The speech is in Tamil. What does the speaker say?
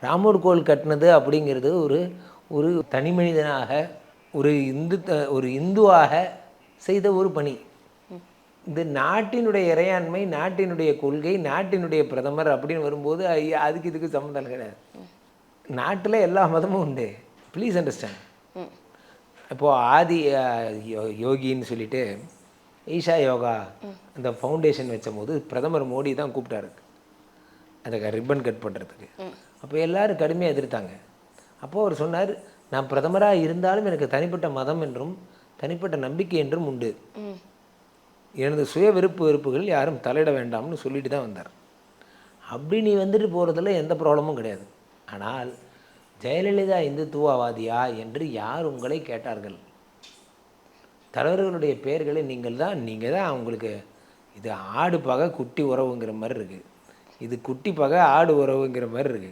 ராமர் கோயில் கட்டினது அப்படிங்கிறது ஒரு ஒரு தனி மனிதனாக ஒரு இந்துவாக செய்த ஒரு பணி. இந்த நாட்டினுடைய இறையாண்மை, நாட்டினுடைய கொள்கை, நாட்டினுடைய பிரதமர் அப்படின்னு வரும்போது அதுக்கு இதுக்கு சம்மந்தம் கிடையாது. நாட்டில் எல்லா மதமும் உண்டு. Please understand. இப்போது ஆதி யோகின்னு சொல்லிட்டு ஈஷா யோகா அந்த ஃபவுண்டேஷன் வச்ச போது பிரதமர் மோடி தான் கூப்பிட்டாரு அதை ரிப்பன் கட் பண்ணுறதுக்கு. அப்போ எல்லோரும் கடுமையாக எதிர்த்தாங்க. அப்போது அவர் சொன்னார், நான் பிரதமராக இருந்தாலும் எனக்கு தனிப்பட்ட மதம் என்றும் தனிப்பட்ட நம்பிக்கை என்றும் உண்டு. எனது சுய வெறுப்புகள் யாரும் தலையிட வேண்டாம்னு சொல்லிட்டு தான் வந்தார். அப்படி நீ வந்துட்டு போகிறதுல எந்த ப்ராப்ளமும் கிடையாது. ஆனால் ஜெயலலிதா இந்துத்துவவாதியா என்று யார் உங்களை கேட்டார்கள்? தலைவர்களுடைய பெயர்களை நீங்கள் தான் அவங்களுக்கு இது ஆடு பகை குட்டி உறவுங்கிற மாதிரி இருக்குது. இது குட்டி பகை ஆடு உறவுங்கிற மாதிரி இருக்குது.